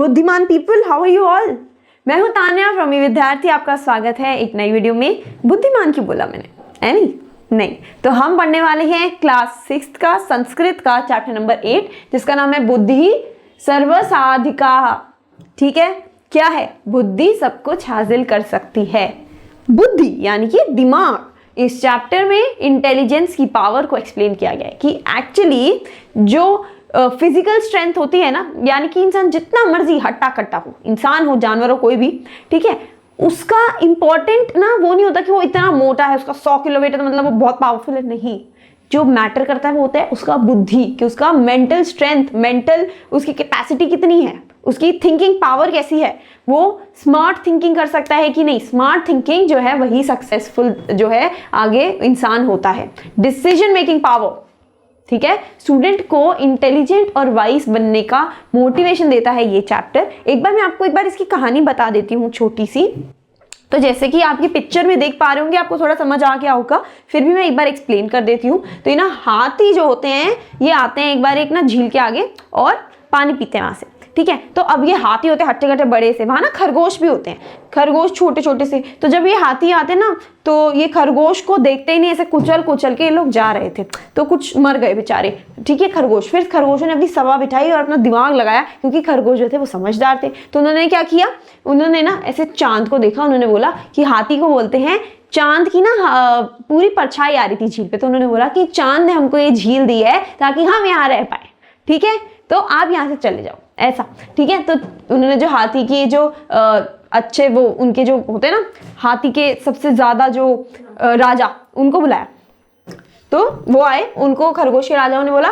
बुद्धिमान people, how are you all. मैं हूं तान्या फ्रॉम विद्यार्थी, आपका स्वागत है एक नई वीडियो में। बुद्धिमान क्यों बोला मैंने, है नहीं। तो हम पढ़ने वाले हैं क्लास 6 का संस्कृत का चैप्टर नंबर 8, जिसका नाम है बुद्धि सर्वसाधिका। ठीक है, क्या है? बुद्धि सब कुछ हासिल कर सकती है। बुद्धि यानी कि दिमाग। इस चैप्टर में इंटेलिजेंस की पावर को एक्सप्लेन किया गया है कि एक्चुअली जो फिजिकल स्ट्रेंथ होती है ना, यानी कि इंसान जितना मर्जी हट्टा कट्टा हो, इंसान हो जानवर हो कोई भी, ठीक है, उसका इंपॉर्टेंट ना वो नहीं होता कि वो इतना मोटा है, उसका 100 किलो वेट है तो मतलब वो बहुत पावरफुल है। नहीं, जो मैटर करता है वो होता है उसका बुद्धि, कि उसका मेंटल स्ट्रेंथ, मेंटल उसकी कैपेसिटी कितनी है, उसकी थिंकिंग पावर कैसी है, वो स्मार्ट थिंकिंग कर सकता है कि नहीं। स्मार्ट थिंकिंग जो है वही सक्सेसफुल जो है आगे इंसान होता है। डिसीजन मेकिंग पावर, ठीक है, स्टूडेंट को इंटेलिजेंट और वाइज बनने का मोटिवेशन देता है ये चैप्टर। मैं आपको एक बार इसकी कहानी बता देती हूँ छोटी सी। तो जैसे कि आपकी पिक्चर में देख पा रहे होंगे, आपको थोड़ा समझ आ गया होगा, फिर भी मैं एक बार एक्सप्लेन कर देती हूँ। तो ये ना हाथी जो होते हैं, ये आते हैं एक बार एक ना झील के आगे और पानी पीते हैं वहां से। ठीक है, तो अब ये हाथी होते हैं हट्टे कट्टे बड़े से, वहां ना खरगोश भी होते हैं, खरगोश छोटे छोटे से। तो जब ये हाथी आते ना, तो ये खरगोश को देखते ही नहीं, ऐसे कुचल कुचल के ये लोग जा रहे थे, तो कुछ मर गए बेचारे। ठीक है, खरगोश, फिर खरगोशों ने अपनी सभा बिठाई और अपना दिमाग लगाया, क्योंकि खरगोश जो थे वो समझदार थे। तो उन्होंने क्या किया, उन्होंने ना ऐसे चांद को देखा, उन्होंने बोला कि हाथी को बोलते हैं, चांद की ना पूरी परछाई आ रही थी झील पे, तो उन्होंने बोला कि चांद ने हमको ये झील दी है ताकि हम यहाँ रह पाए, ठीक है, तो आप यहाँ से चले जाओ, ऐसा। ठीक है, तो उन्होंने जो हाथी की जो अच्छे वो उनके जो होते हैं ना, हाथी के सबसे ज्यादा जो राजा, उनको बुलाया। तो वो आए, उनको खरगोश के राजाओं ने बोला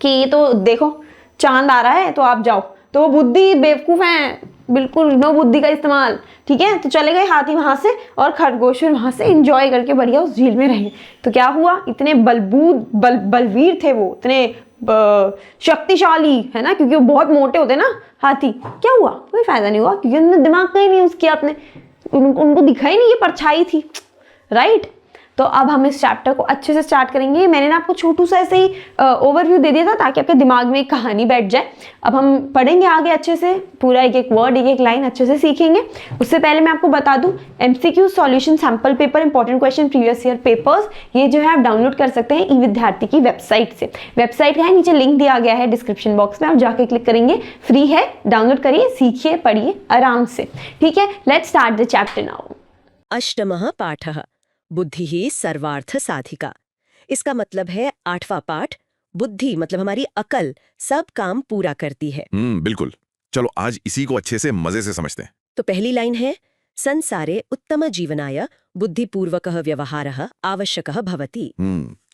कि ये तो देखो चांद आ रहा है, तो आप जाओ। तो वो बुद्धि बेवकूफ हैं, बिल्कुल नो बुद्धि का इस्तेमाल। ठीक है, तो चले गए हाथी वहां से, और खरगोश वहां से एंजॉय करके बढ़िया उस झील में रहे। तो क्या हुआ, इतने बलवीर थे वो, इतने शक्तिशाली, है ना, क्योंकि वो बहुत मोटे होते ना हाथी। क्या हुआ, कोई फायदा नहीं हुआ, क्योंकि उन्होंने दिमाग का ही नहीं यूज किया अपने, उनको दिखा ही नहीं ये परछाई थी, राइट। तो अब हम इस चैप्टर को अच्छे से स्टार्ट करेंगे। मैंने ना आपको छोटू सा ऐसे ही ओवरव्यू दे दिया था ताकि आपके दिमाग में एक कहानी बैठ जाए। अब हम पढ़ेंगे आगे अच्छे से, पूरा एक एक वर्ड, एक एक लाइन अच्छे से सीखेंगे। उससे पहले मैं आपको बता दूं, MCQ solution sample paper, important question, previous year papers, ये जो है आप डाउनलोड कर सकते हैं ई-विद्यार्थी की वेबसाइट से। वेबसाइट का है, नीचे लिंक दिया गया है डिस्क्रिप्शन बॉक्स में, आप जाके क्लिक करेंगे, फ्री है, डाउनलोड करिए, सीखिए, पढ़िए आराम से। ठीक है, let's start the chapter now. अष्टमः पाठः बुद्धि सर्वार्थ साधिका। इसका मतलब है 8वां पाठ, बुद्धि मतलब हमारी अकल सब काम पूरा करती है। बिल्कुल। चलो आज इसी को अच्छे से मजे से समझते हैं। तो पहली लाइन है, संसारे उत्तम जीवनाय बुद्धिपूर्वकः व्यवहारः आवश्यकः भवति।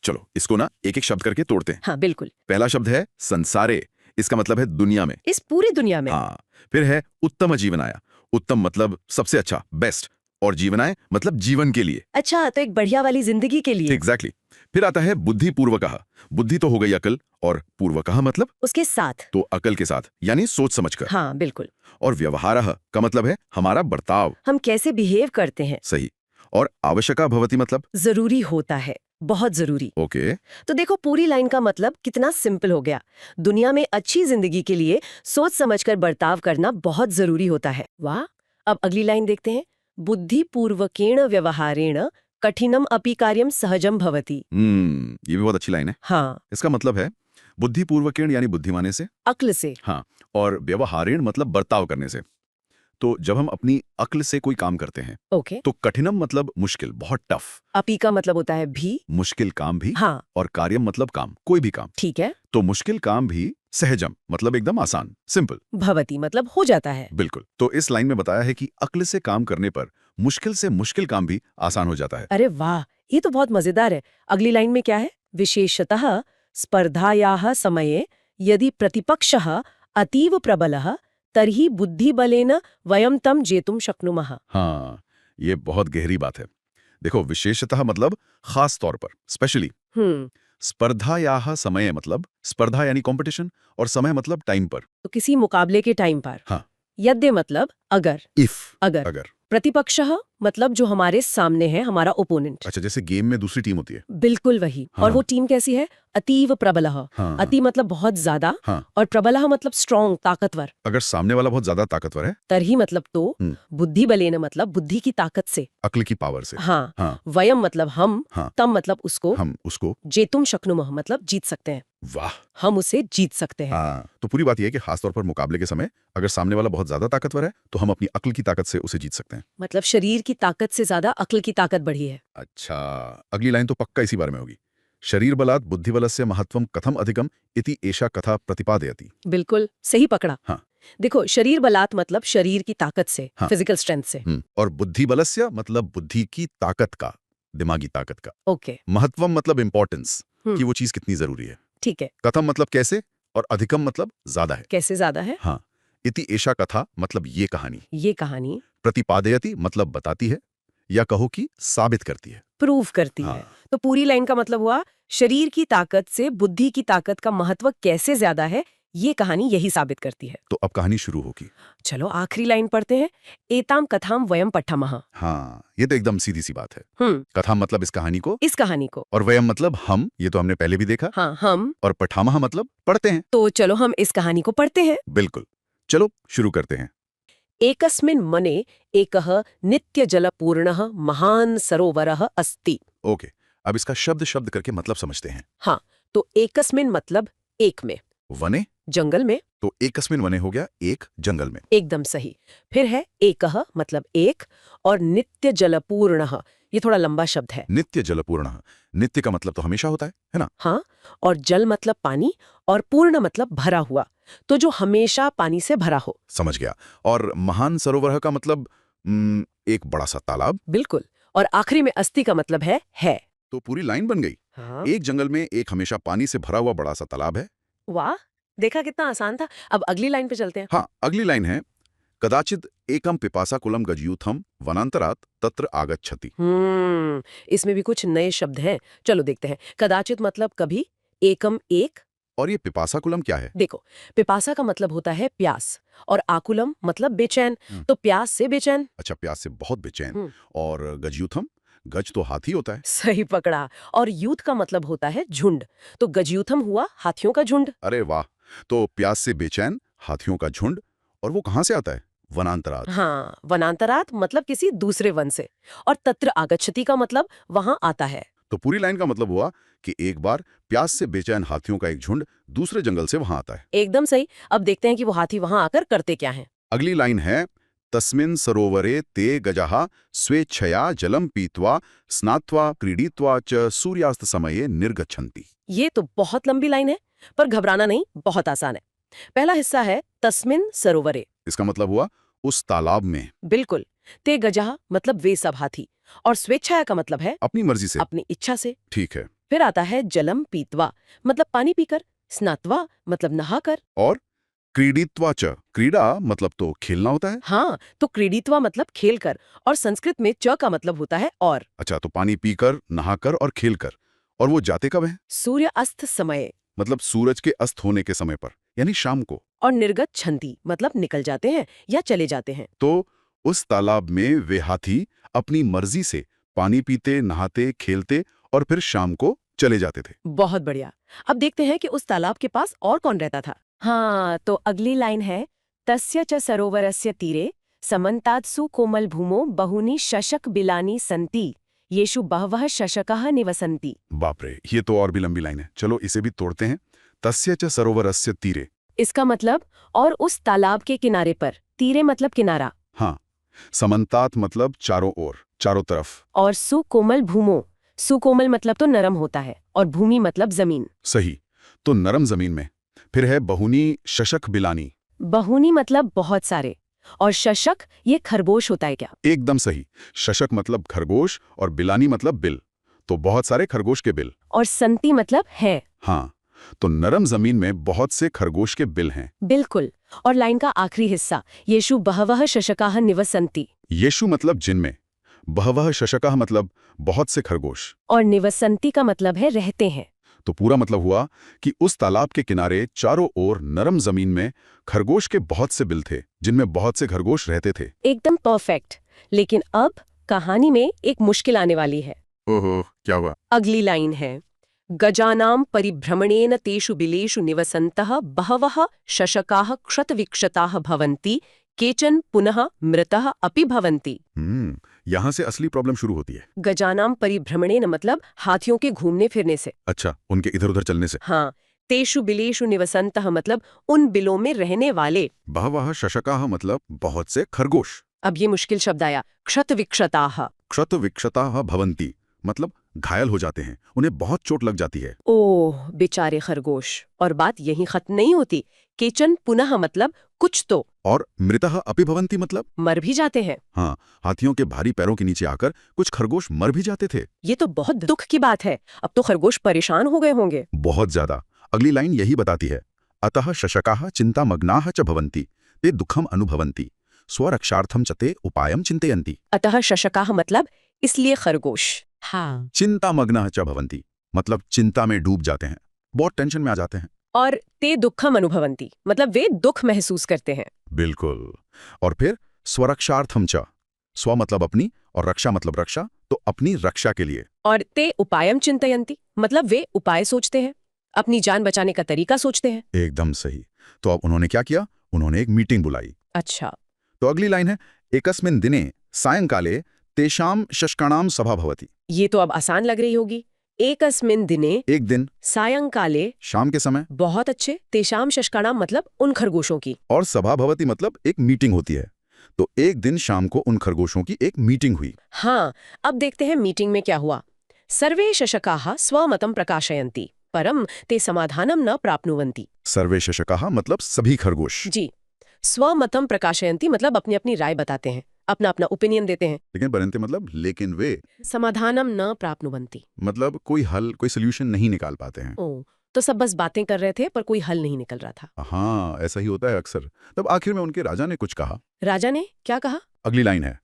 चलो इसको ना एक एक शब्द करके तोड़ते हैं। हाँ बिल्कुल। पहला शब्द है संसारे, इसका मतलब है दुनिया में, इस पूरी दुनिया में। हाँ। फिर है उत्तम जीवनाय, उत्तम मतलब सबसे अच्छा, बेस्ट, और जीवनाय मतलब जीवन के लिए। अच्छा, तो एक बढ़िया वाली जिंदगी के लिए। एग्जैक्टली। फिर आता है बुद्धिपूर्वकः, बुद्धि तो हो गई अकल, और पूर्वकः मतलब उसके साथ, तो अकल के साथ, यानी सोच समझकर। हाँ बिल्कुल। और व्यवहारः का मतलब है हमारा बर्ताव, हम कैसे बिहेव करते हैं। सही। और आवश्यका भवति मतलब जरूरी होता है, बहुत जरूरी। ओके। तो देखो पूरी लाइन का मतलब कितना सिंपल हो गया। दुनिया में अच्छी जिंदगी के लिए सोच समझकर बर्ताव करना बहुत जरूरी होता है। वाह। अब अगली लाइन देखते हैं, बुद्धिपूर्वकेण व्यवहारेण कठिनम अपि कार्यम सहजम भवति। ये भी बहुत अच्छी लाइन है। हाँ, इसका मतलब है बुद्धिपूर्वकेण यानी बुद्धिमाने से, अक्ल से। हाँ, और व्यवहारेण मतलब बर्ताव करने से। तो जब हम अपनी अक्ल से कोई काम करते हैं, ओके। तो कठिनम मतलब मुश्किल, बहुत टफ, अपि का मतलब होता है भी, मुश्किल काम भी, हाँ, और कार्यम मतलब काम, कोई भी काम। ठीक है। तो मुश्किल काम भी सहजम मतलब एकदम आसान, सिंपल, भवति मतलब हो जाता है। बिल्कुल। तो इस लाइन में बताया है कि अक्ल से काम करने पर मुश्किल से मुश्किल काम भी आसान हो जाता है। अरे वाह, ये तो बहुत मजेदार है। अगली लाइन में क्या है, विशेषतः स्पर्धायाः समये यदि प्रतिपक्षः अतीव प्रबलः तर्हि बुद्धिबलेन वयं तम जेतुम शक्नुमः। हाँ, ये बहुत गहरी बात है। देखो, विशेषतः मतलब खास तौर पर, स्पेशली। स्पर्धायाः समय मतलब स्पर्धा यानी कंपटीशन, और समय मतलब टाइम पर, तो किसी मुकाबले के टाइम पर। हाँ। यद्य मतलब अगर, इफ, अगर। अगर। प्रतिपक्षः मतलब जो हमारे सामने है, हमारा ओपोनेंट। अच्छा, जैसे गेम में दूसरी टीम होती है। बिल्कुल वही। हाँ। और वो टीम कैसी है? अतीव प्रबलः। हाँ। अति मतलब बहुत ज्यादा, हाँ। और प्रबलः मतलब स्ट्रॉन्ग, ताकतवर। अगर सामने वाला बहुत ज्यादा ताकतवर है, तरही मतलब तो, हम्म। बुद्धि बलेन मतलब बुद्धि की ताकत से। अक्ल की पावर से। हाँ। हाँ। वयम मतलब हम, हाँ। तम मतलब उसको, हम उसको। जेतुम शक्नुमः मतलब जीत सकते हैं। वाह। हम उसे जीत सकते हैं। हाँ, तो पूरी बात यह है कि खासतौर पर मुकाबले के समय अगर सामने वाला बहुत ज्यादा ताकतवर है तो हम अपनी अक्ल की ताकत से उसे जीत सकते हैं। मतलब शरीर की ताकत से ज्यादा अक्ल की ताकत बढ़ी है। अच्छा, अगली लाइन तो पक्का इसी बारे में होगी। शरीर बलात् बुद्धिबलस्य महत्वम कथम अधिकम इति एषा कथा प्रतिपादयति। बिल्कुल सही पकड़ा। हाँ। देखो, शरीर बलात् मतलब शरीर की ताकत से, हाँ। फिजिकल स्ट्रेंथ से। और बुद्धिबलस्य मतलब बुद्धि की ताकत का, दिमागी ताकत का। ओके। महत्वम मतलब इंपॉर्टेंस, हम्म। कि वो चीज कितनी जरूरी है। ठीक है। कथम मतलब कैसे, और अधिकम मतलब ज्यादा है। कैसे ज्यादा है? हाँ। इति एषा कथा मतलब ये कहानी। ये कहानी प्रतिपादयति मतलब बताती है, या कहो कि साबित करती है। प्रूव करती हाँ। है। तो पूरी लाइन का मतलब हुआ, शरीर की ताकत से बुद्धि की ताकत का महत्व कैसे ज्यादा है, ये कहानी यही साबित करती है। तो अब कहानी शुरू होगी। चलो आखिरी लाइन पढ़ते हैं। एताम कथाम वयम पठमः। हाँ, ये तो एकदम सीधी सी बात है। कथा मतलब इस कहानी को, इस कहानी को। और वयम मतलब हम, ये तो हमने पहले भी देखा। हाँ, हम। और पठामह मतलब पढ़ते हैं। तो चलो हम इस कहानी को पढ़ते हैं। बिल्कुल, चलो शुरू करते हैं। एकस्मिन् मने एकः नित्यजलपूर्णः महान् सरोवरः अस्ति। ओके, अब इसका शब्द शब्द करके मतलब समझते हैं। हाँ, तो एकस्मिन् मतलब एक में, वने, जंगल में। तो एकस्मिन वने हो गया एक जंगल में। एकदम सही। फिर है एकः मतलब एक, और नित्य जलपूर्णः, ये थोड़ा लंबा शब्द है। नित्य जलपूर्ण, नित्य का मतलब तो हमेशा होता है ना? हाँ, और जल मतलब पानी, और पूर्ण मतलब भरा हुआ, तो जो हमेशा पानी से भरा हो। समझ गया। और महान सरोवर का मतलब एक बड़ा सा तालाब। बिल्कुल। और आखिरी में अस्थि का मतलब है। तो पूरी लाइन बन गई। हाँ। एक जंगल में एक हमेशा पानी से भरा हुआ बड़ा सा तालाब है। वाह, देखा कितना आसान था। अब अगली लाइन पे चलते हैं। हाँ, अगली लाइन है, कदाचित एकम पिपासाकुलम गजयूथम वनांतरात तत्र आगच्छति। इसमें भी कुछ नए शब्द हैं। चलो देखते हैं। कदाचित मतलब कभी, एकम एक। और ये पिपासाकुलम क्या है? देखो, पिपासा का मतलब होता है प्यास, और आकुलम मतलब बेचैन, तो प्यास से बेचैन। अच्छा, प्यास से बहुत बेचैन। और गजयूथम, गज तो हाथी होता है। सही पकड़ा। और यूथ का मतलब होता है झुंड, तो गजयूथम हुआ हाथियों का झुंड। अरे वाह, तो प्यास से बेचैन, हाथियों का झुंड, और वो कहाँ से आता है? वनांतरात। हाँ, वनांतरात मतलब किसी दूसरे वन से, और तत्र आगच्छति का मतलब वहां आता है। तो पूरी लाइन का मतलब हुआ कि एक बार प्यास से बेचैन हाथियों का एक झुंड दूसरे जंगल से वहां आता है। एकदम सही। अब देखते हैं कि वो हाथी वहां आकर करते क्या हैं। अगली लाइन है, तस्मिन् सरोवरे ते गजाः स्वेच्छया जलम पीत्वा स्नात्वा क्रीडित्वा च सूर्यास्त समये निर्गच्छन्ति। ये तो बहुत लंबी लाइन है, पर घबराना नहीं, बहुत आसान है। पहला हिस्सा है तस्मिन सरोवरे। इसका मतलब हुआ उस तालाब में। बिल्कुल। ते गजाह मतलब वे सब हाथी, और स्वेच्छा का मतलब है अपनी मर्जी से। अपनी इच्छा से। ठीक है। फिर आता है जलम पीतवा, मतलब पानी पीकर, स्नात्वा मतलब नहाकर, और क्रीडित्वा च, क्रीड़ा मतलब तो खेलना होता है। हाँ, तो क्रीडित्वा मतलब खेलकर, और संस्कृत में च का मतलब होता है और। अच्छा, तो पानी पीकर, नहाकर और खेलकर। और वो जाते कब हैं? सूर्य अस्त समय, मतलब सूरज के अस्त होने के समय पर, यानी शाम को। और निर्गत छंती मतलब निकल जाते हैं या चले जाते हैं। तो उस तालाब में वे हाथी अपनी मर्जी से पानी पीते, नहाते, खेलते और फिर शाम को चले जाते थे। बहुत बढ़िया। अब देखते हैं कि उस तालाब के पास और कौन रहता था। हाँ, तो अगली लाइन है, तस्य च सरोवरस्य तीरे समन्तात्सु कोमल भूमो बहुनी शशक बिलानी संति येषु बहवः शशकः निवसन्ति। बाप रे, ये तो और भी लंबी लाइन है। चलो इसे भी तोड़ते हैं। तस्य च सरोवरस्य तीरे। इसका मतलब, और उस तालाब के किनारे पर, तीरे मतलब किनारा, हाँ, समन्तात मतलब चारों ओर, चारों तरफ। और सुकोमल भूमो, सुकोमल मतलब तो नरम होता है, और भूमि मतलब जमीन। सही, तो नरम जमीन में। फिर है बहुनी शशक बिलानी। बहुनी मतलब बहुत सारे, और शशक ये खरगोश होता है क्या? एकदम सही। शशक मतलब खरगोश और बिलानी मतलब बिल, तो बहुत सारे खरगोश के बिल। और संति मतलब है। हाँ, तो नरम जमीन में बहुत से खरगोश के बिल हैं। बिल्कुल। और लाइन का आखिरी हिस्सा, येषु बहवः शशकाः निवसन्ति। येषु मतलब जिनमें, बहवः शशकाः मतलब बहुत से खरगोश, और निवसन्ति का मतलब है रहते हैं। तो पूरा मतलब हुआ कि उस तालाब के किनारे चारों ओर नरम जमीन में खरगोश के बहुत से बिल थे, जिनमें बहुत से खरगोश रहते थे। एकदम परफेक्ट। लेकिन अब कहानी में एक मुश्किल आने वाली है। ओहो, क्या हुआ? अगली लाइन है, गजानां परिभ्रमणेन तेषु बिलेषु निवसन्तः बहवः शशकाः क्षतविक्षताः भवन्ति, केचन पुनः मृतः अपि भवन्ति। यहाँ से असली प्रॉब्लम शुरू होती है। गजानां परिभ्रमणेन मतलब हाथियों के घूमने फिरने से। अच्छा, उनके इधर उधर चलने से। हाँ, तेषु बिलेषु निवसन्तः मतलब उन बिलों में रहने वाले। बहवः शशकाः मतलब बहुत से खरगोश। अब ये मुश्किल शब्द आया, क्षतविक्षताः। क्षतविक्षताः भवन्ति मतलब घायल हो जाते हैं, उन्हें बहुत चोट लग जाती है। ओह बेचारे खरगोश। और बात यहीं खत्म नहीं होती। केचन पुनः मतलब कुछ तो। और मृतः अपि भवन्ति मतलब मर भी जाते हैं। हाँ, हाथियों के भारी पैरों के नीचे आकर कुछ खरगोश मर भी जाते थे। ये तो बहुत दुख की बात है। अब तो खरगोश परेशान हो गए होंगे। बहुत ज्यादा। अगली लाइन यही बताती है, अतः शशकाः चिन्तामग्नाः च भवन्ति, ते दुःखम् अनुभवन्ति, स्वरक्षार्थं च ते उपायं चिन्तयन्ति। अतः शशकाः मतलब इसलिए खरगोश। हाँ। चिन्तामग्नाः च भवन्ति मतलब चिंता में डूब जाते हैं, बहुत टेंशन में आ जाते हैं। और ते दुःखम अनुभवन्ति मतलब वे दुख महसूस करते हैं। बिल्कुल। और फिर स्वरक्षार्थम च, स्व मतलब अपनी और रक्षा मतलब रक्षा, तो अपनी रक्षा के लिए। और ते उपायम चिंतयन्ति मतलब वे उपाय सोचते हैं, अपनी जान बचाने का तरीका सोचते हैं। एकदम सही। तो अब उन्होंने क्या किया? उन्होंने एक मीटिंग बुलाई। अच्छा। तो अगली लाइन है, एकस्मिन् दिने सायंकाले तेषां शशकाणां सभा भवति। ये तो अब आसान लग रही होगी। एकस्मिन् दिने एक दिन सायंकाले शाम के समय, बहुत अच्छे, तेषां शशकाणां मतलब उन खरगोशों की। और सभा भवति मतलब एक मीटिंग होती है। तो एक दिन शाम को उन खरगोशों की एक मीटिंग हुई। हाँ, अब देखते हैं मीटिंग में क्या हुआ। सर्वे शशकाः स्वमतं प्रकाशयन्ति परं ते समाधानं न प्राप्नुवन्ति। सर्वे शशकाः मतलब सभी खरगोश। जी, स्वमतं प्रकाशयन्ति मतलब अपनी अपनी राय बताते हैं, अपना अपना ओपिनियन देते हैं। लेकिन परंतु मतलब लेकिन वे समाधानम न प्राप्नुवन्ति मतलब कोई हल, कोई सोल्यूशन नहीं निकाल पाते हैं। ओ, तो सब बस बातें कर रहे थे पर कोई हल नहीं निकल रहा था। हाँ, ऐसा ही होता है अक्सर। तब आखिर में उनके राजा ने कुछ कहा। राजा ने क्या कहा? अगली लाइन है,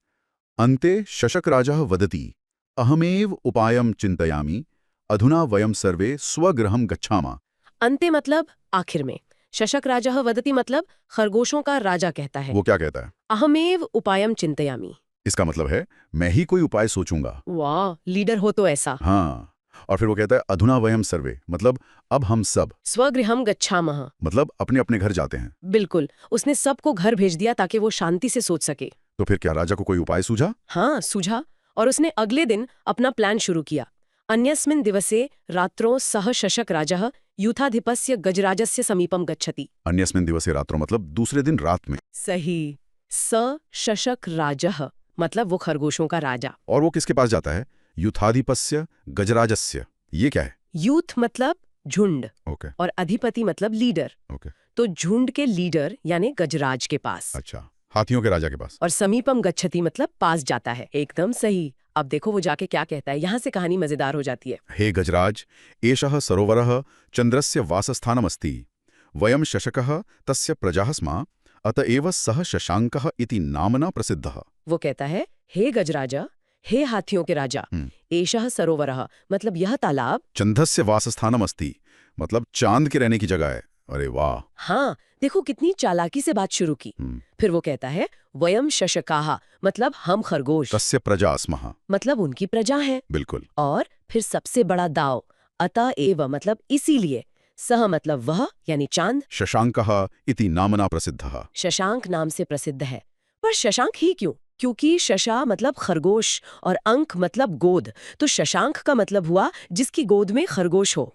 अन्ते शशक राजा वदति, अहमेव उपायम चिंतयामि, अधुना वयम सर्वे स्वगृहं गच्छामा। अंते मतलब आखिर में, शशक राजा वदति मतलब खरगोशों का राजा कहता है। वो क्या कहता है? अहमेव उपायम चिंतयामि। इसका मतलब है मैं ही कोई उपाय सोचूंगा। वाह, लीडर हो तो ऐसा। हाँ, और फिर वो कहता है अधुना वयम सर्वे मतलब अब हम सब, स्वगृहम गच्छामः मतलब अपने अपने घर जाते हैं। बिल्कुल, उसने सबको घर भेज दिया ताकि वो शांति से सोच सके। तो फिर क्या राजा को कोई उपाय सूझा? हाँ, सूझा। और उसने अगले दिन अपना प्लान शुरू किया। अन्यस्मिन् दिवसे रात्रो सह शशक राजः यूथाधिपस्य गजराजस्य समीपम गच्छति। अन्यस्मिन् दिवसे रात्रो मतलब दूसरे दिन रात में। सही। स शशक राजः मतलब वो खरगोशों का राजा। और वो किसके पास जाता है? यूथाधिपस्य गजराजस्य। ये क्या है? यूथ मतलब झुंड ओके और अधिपति मतलब लीडर। ओके। तो झुंड के लीडर यानी गजराज के पास। अच्छा, हाथियों के राजा के पास। और समीपम गच्छति मतलब पास जाता है। एकदम सही। अब देखो वो जाके क्या कहता है, यहाँ से कहानी मजेदार हो जाती है। हे गजराज, एषः सरोवरः चन्द्रस्य वासस्थानमस्ति, वयं शशकः तस्य प्रजाः स्म, अत एव सः शशाङ्कः इति नाम्ना प्रसिद्धः। वो कहता है, हे गजराजा, हे हाथियों के राजा, एषः सरोवरः मतलब यह तालाब, चंद्रस्य वासस्थानमस्ति मतलब चांद के रहने की जगह है। अरे वाह। हाँ, देखो कितनी चालाकी से बात शुरू की। फिर वो कहता है, वयम शशकाः मतलब हम खरगोश, तस्य प्रजा स्मः मतलब उनकी प्रजा है। बिल्कुल। और फिर सबसे बड़ा दाव, अतः एव मतलब इसीलिए, सह मतलब वह यानी चांद, शशाङ्कः इति नाम्ना प्रसिद्धः, शशांक नाम से प्रसिद्ध है। पर शशांक ही क्यों? क्योंकि शशा मतलब खरगोश और अंक मतलब गोद, तो शशांक का मतलब हुआ जिसकी गोद में खरगोश हो।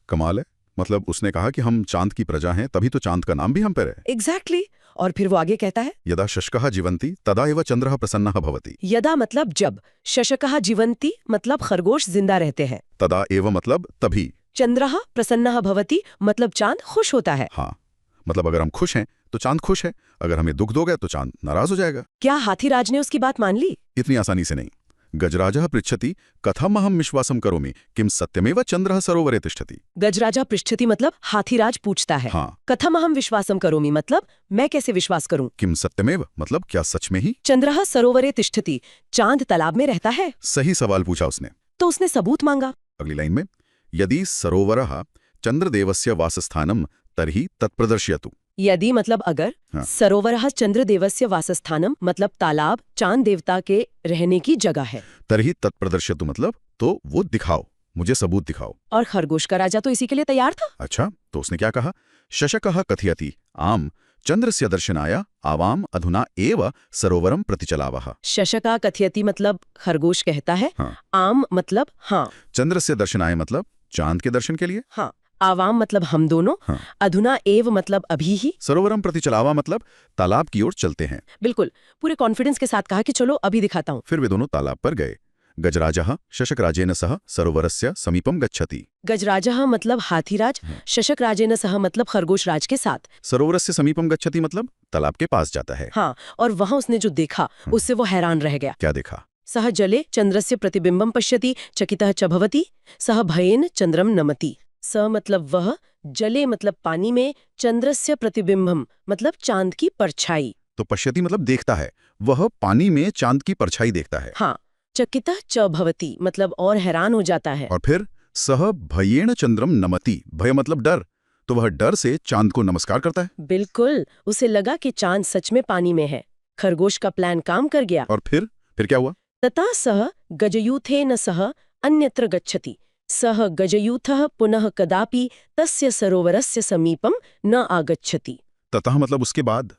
कमाल है। मतलब उसने कहा कि हम चांद की प्रजा हैं, तभी तो चांद का नाम भी हम पर है। एग्जैक्टली। और फिर वो आगे कहता है, यदा शशकः जीवन्ति तदा एव चंद्रः प्रसन्नः भवति। यदा मतलब जब, शशकः जीवन्ति मतलब खरगोश जिंदा रहते हैं, तदा एव मतलब तभी, चंद्रः प्रसन्नः भवति मतलब चांद खुश होता है। हाँ, मतलब अगर हम खुश हैं तो चांद खुश है, अगर हमें दुख दोगे तो चांद नाराज हो जाएगा। क्या हाथीराज ने उसकी बात मान ली? इतनी आसानी से नहीं। गजराजः पृच्छति कथम अहम विश्वासं करोमि किम सत्यमेव चंद्रः सरोवरे तिष्ठति। गजराजा पृष्ठति मतलब हाथीराज पूछता है। हाँ। कथम अहम विश्वासम करोमि मतलब मैं कैसे विश्वास करूं। किम सत्यमेव मतलब क्या सच में ही। चंद्रः सरोवरे तिष्ठति चांद तालाब में रहता है। सही सवाल पूछा उसने। तो उसने सबूत मांगा। अगली लाइन में, यदि सरोवरः चंद्रदेवस्य वासस्थानम तर्हि तत्प्रदर्शयतु। यदि मतलब अगर, हाँ। सरोवरः चंद्रदेवस्य वासस्थानम मतलब तालाब चांद देवता के रहने की जगह है। तरही तत्प्रदर्शयतु मतलब तो वो दिखाओ, मुझे सबूत दिखाओ। और खरगोश का राजा तो इसी के लिए तैयार था। अच्छा, तो उसने क्या कहा? शशकः कथयति आम चंद्रस्य दर्शनाय आवाम अधुना एव सरोवरम प्रतिचलावः। शशका कथयति मतलब खरगोश कहता है, हाँ। आम मतलब हाँ, चंद्रस्य दर्शनाय मतलब चांद के दर्शन के लिए, हाँ, आवाम मतलब हम दोनों, हाँ। अधुना एव मतलब अभी ही। सरोवरम प्रतिचलावा मतलब तालाब की ओर चलते हैं। बिल्कुल पूरे कॉन्फिडेंस के साथ कहा कि चलो अभी दिखाता हूँ। फिर वे दोनों तालाब पर गए। गजराजः शशकराजेन सह सरोवरस्य समीपम गच्छति। गजराजः मतलब हाथीराज, शशक राजेन सह मतलब खरगोश राज के साथ। सरोवरस्य समीपम गच्छति मतलब तालाब के पास जाता है। हाँ, और वहां उसने जो देखा उससे वो हैरान रह गया। क्या देखा? सह जले चंद्रस्य प्रतिबिंबम पश्यति चकितः च भवति सह भयेन चंद्रम नमति। स मतलब वह, जले मतलब पानी में, चंद्रस्य प्रतिबिंबम मतलब चांद की परछाई। तो पश्यति मतलब देखता है, वह पानी में चांद की परछाई देखता है। हाँ, चकितः च भवति मतलब और हैरान हो जाता है। और फिर सह भयेन चंद्रम नमति, भय मतलब डर, तो वह डर से चांद को नमस्कार करता है। बिल्कुल, उसे लगा कि चांद सच में पानी में है। खरगोश का प्लान काम कर गया। और फिर क्या हुआ? तथा सह गजयूथेन सह अन्यत्र गच्छति। सह गजयूथः पुनः कदापि तस्य सरोवरस्य समीपम न आगच्छति। ततः मतलब उसके बाद,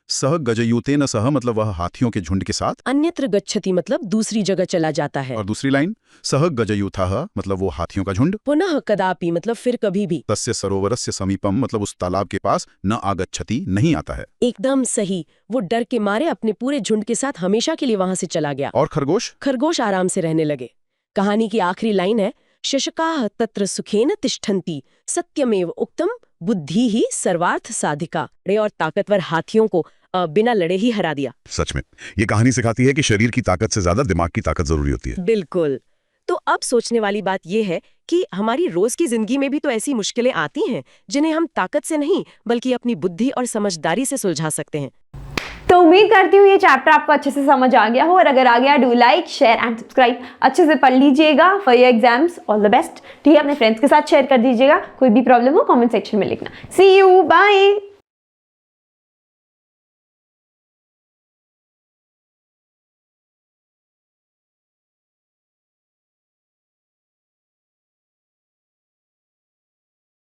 सह गजयूतेन सह मतलब वह हाथियों के झुंड के साथ, अन्यत्र गच्छति मतलब दूसरी जगह चला जाता है। और दूसरी लाइन सह गजयूथः मतलब वो हाथियों का झुंड, पुनः कदापि मतलब फिर कभी भी। तस्य सरोवरस्य समीपम मतलब उस तालाब के पास न आगच्छति नहीं आता है। एकदम सही, वो डर के मारे अपने पूरे झुंड के साथ हमेशा के लिए वहां से चला गया। और खरगोश? खरगोश आराम से रहने लगे। कहानी की आखिरी लाइन है, शशकाः तत्र सुखेन तिष्ठन्ति सत्यमेव उक्तम बुद्धि ही सर्वार्थ साधिका। और ताकतवर हाथियों को बिना लड़े ही हरा दिया। सच में ये कहानी सिखाती है कि शरीर की ताकत से ज्यादा दिमाग की ताकत जरूरी होती है। बिल्कुल। तो अब सोचने वाली बात यह है कि हमारी रोज की जिंदगी में भी तो ऐसी मुश्किलें आती हैं जिन्हें हम ताकत से नहीं बल्कि अपनी बुद्धि और समझदारी से सुलझा सकते हैं। तो उम्मीद करती हूँ ये चैप्टर आपको अच्छे से समझ आ गया हो, और अगर आ गया do like share and subscribe. अच्छे से पढ़ लीजिएगा for your exams. All the best. ठीक है, अपने फ्रेंड्स के साथ शेयर कर दीजिएगा। कोई भी प्रॉब्लम हो कमेंट सेक्शन में लिखना। सी यू, बाय।